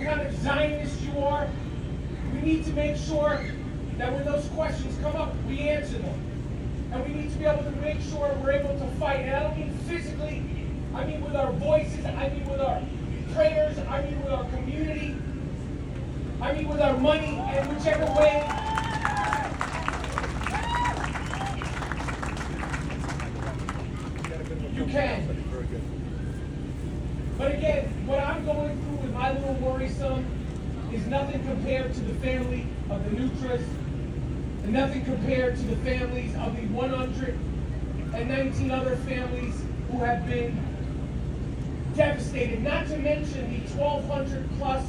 kind of Zionist you are. We need to make sure that when those questions come up, we answer them. And we need to be able to make sure we're able to fight. And I don't mean physically, I mean with our voices, I mean with our prayers, I mean with our community, I mean with our money, and whichever way. You can. But again, what I'm going through with my little worrisome is nothing compared to the family of the Nutras, and nothing compared to the families of the 119 other families who have been devastated, not to mention the 1,200 plus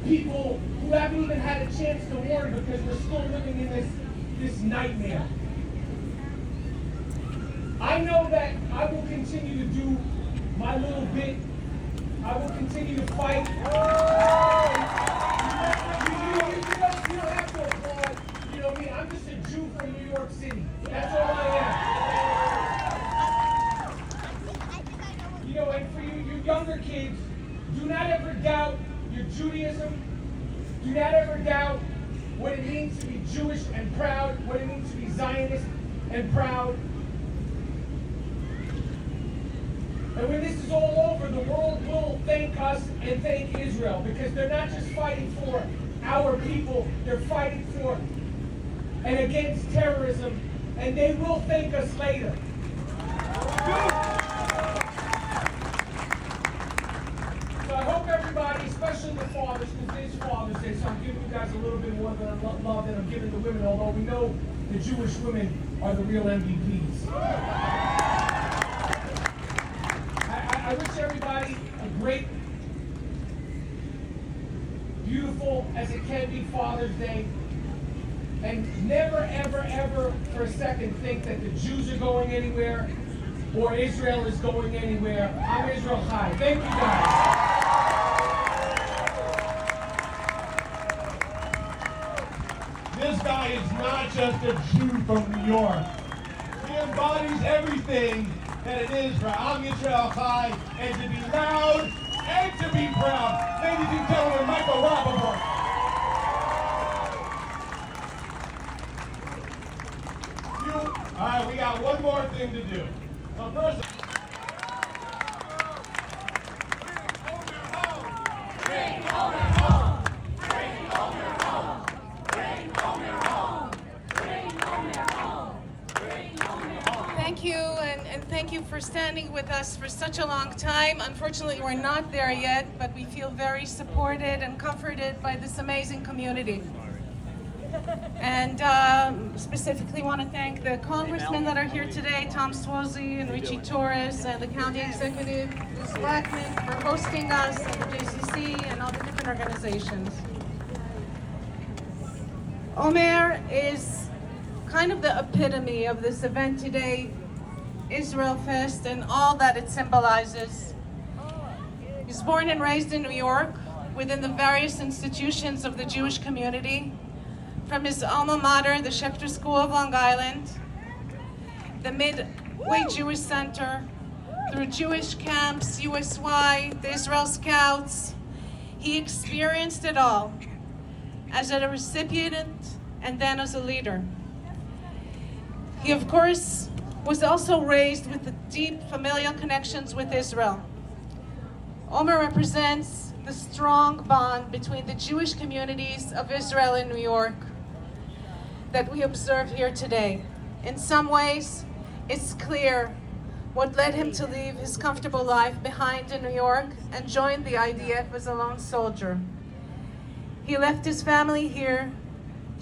people who haven't even had a chance to mourn because we're still living in this nightmare. I know that I will continue to do my little bit. I will continue to fight. You don't have to applaud. You know what I mean? I'm just a Jew from New York City. That's all I am. You know, and for you younger kids, do not ever doubt your Judaism. Do not ever doubt what it means to be Jewish and proud, what it means to be Zionist and proud. And when this is all over, the world will thank us and thank Israel, because they're not just fighting for our people, they're fighting for and against terrorism, and they will thank us later. So I hope everybody, especially the fathers, because it is Father's Day, so I'm giving you guys a little bit more than love than I'm giving the women, although we know the Jewish women are the real MVPs. I wish everybody a great, beautiful as it can be Father's Day. And never, ever, ever for a second think that the Jews are going anywhere or Israel is going anywhere. I'm Israel Chai. Thank you guys. This guy is not just a Jew from New York. He embodies everything that it is for Am Yisrael Chai, and to be loud and to be proud. Ladies and gentlemen, Michael Rappaport. All right, we got one more thing to do. So first, Thank you, and thank you for standing with us for such a long time. Unfortunately, we're not there yet, but we feel very supported and comforted by this amazing community. And specifically want to thank the congressmen that are here today, Tom Suozzi and Richie Torres, and the county executive, Liz Blackman, for hosting us, and the JCC, and all the different organizations. Omer is kind of the epitome of this event today, Israel Fest, and all that it symbolizes. He's born and raised in New York, within the various institutions of the Jewish community, from his alma mater, the Schechter School of Long Island, the Midway Jewish Center, through Jewish camps, USY, the Israel Scouts. He experienced it all as a recipient and then as a leader. He, of course, was also raised with the deep familial connections with Israel. Omer represents the strong bond between the Jewish communities of Israel and New York that we observe here today. In some ways, it's clear what led him to leave his comfortable life behind in New York and join the IDF as a lone soldier. He left his family here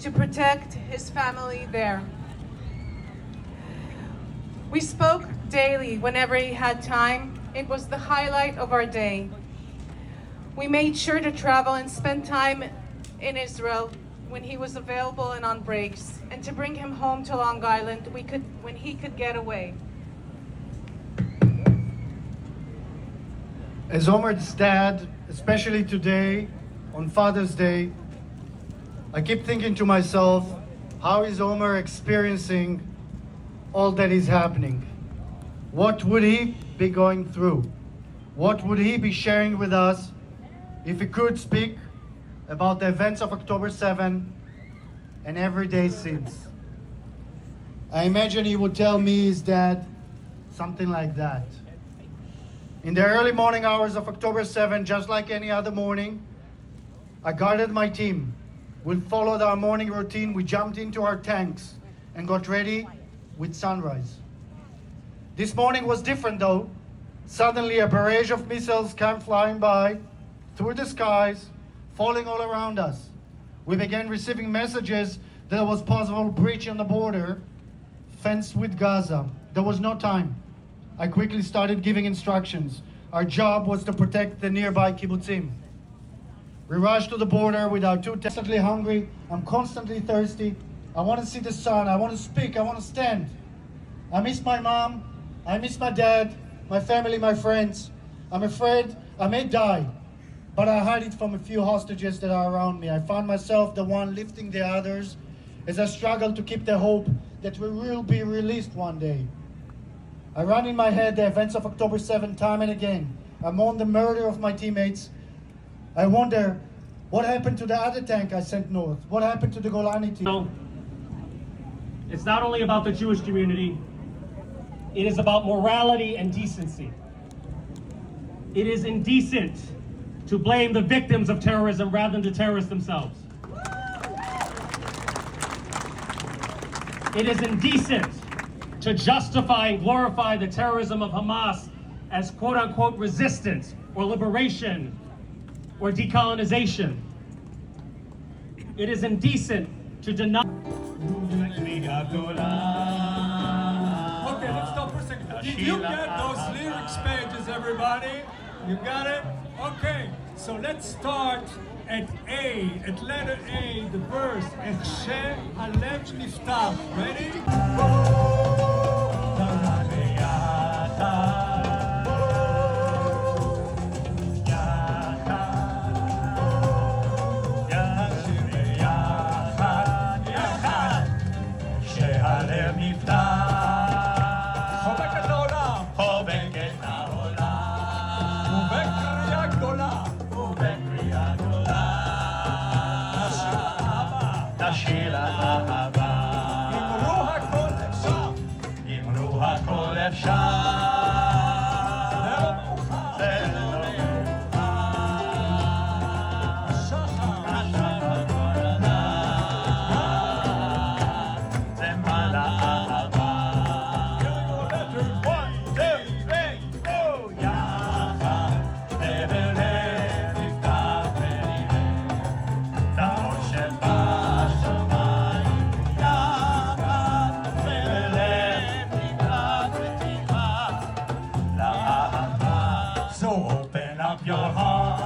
to protect his family there. We spoke daily whenever he had time. It was the highlight of our day. We made sure to travel and spend time in Israel when he was available and on breaks, and to bring him home to Long Island when he could get away. As Omer's dad, especially today, on Father's Day, I keep thinking to myself, how is Omer experiencing all that is happening? What would he be going through? What would he be sharing with us if he could speak about the events of October 7 and every day since. I imagine he would tell me his dad something like that. In the early morning hours of October 7, just like any other morning, I guided my team. We followed our morning routine, we jumped into our tanks and got ready with sunrise. This morning was different though. Suddenly a barrage of missiles came flying by, through the skies, falling all around us. We began receiving messages that there was possible breach on the border, fenced with Gaza. There was no time. I quickly started giving instructions. Our job was to protect the nearby kibbutzim. We rushed to the border with our two constantly hungry. I'm constantly thirsty. I want to see the sun. I want to speak. I want to stand. I miss my mom. I miss my dad, my family, my friends. I'm afraid I may die, but I hide it from a few hostages that are around me. I found myself the one lifting the others as I struggle to keep the hope that we will be released one day. I run in my head the events of October 7 time and again. I mourn the murder of my teammates. I wonder, what happened to the other tank I sent north? What happened to the Golani team? No, it's not only about the Jewish community, it is about morality and decency. It is indecent to blame the victims of terrorism rather than the terrorists themselves. It is indecent to justify and glorify the terrorism of Hamas as quote-unquote resistance or liberation or decolonization. It is indecent to deny. Okay, let's stop for a second. Did you get those lyrics pages, everybody? You got it? Okay, so let's start at A, at letter A, the verse. איך שהלב נפתח. Ready? נשיר אהבה, אמרו הכל אפשר, אמרו הכל אפשר, זה לא מאוחר, השחר כל הלילה, זה מלא אהבה. One, two, three, four, יחד, לב נפתח ונראה, את האור שבא your heart.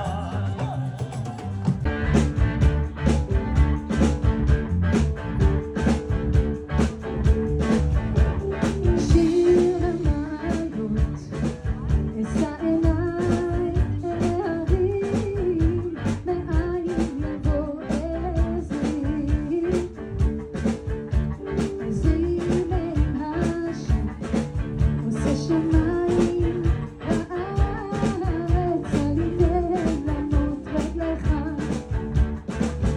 שיר המעלות, אשא עיניי אל ההרים, מאין יבוא עזרי, עזרי בין השם, עושה שמיים בארץ, אל ייתן למות רגלך,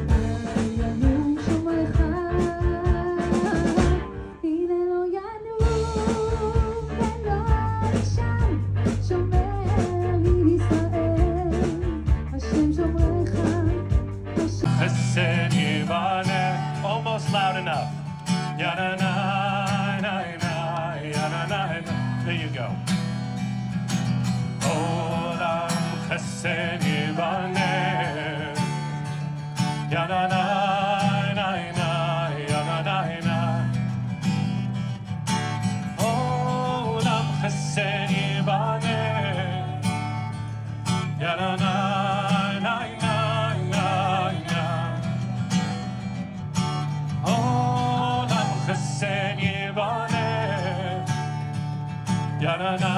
אל ינום שומרך, הנה לא ינום ולא ישן, שומר ישראל, השם שומרך, השם Chesed Yibane, almost loud enough. Ya-na-na, na-na, ya-na-na, there you go. Olam Chesed Yibane, ya-na-na, na-na, ya-na-na, Olam Chesed Yibane, ya-na-na, na-na, Olam Chesed Yibane, ya-na-na,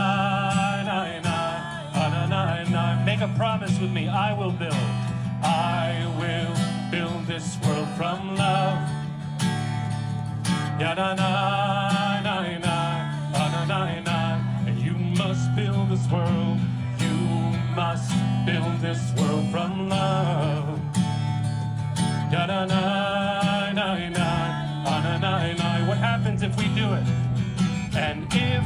na-na, na-na. Make a promise with me. I will build this world from love. Ya-na-na, na-na, na-na, and you must build this world. You must build this this world from love. Da na na na na na na na. What happens if we do it? And if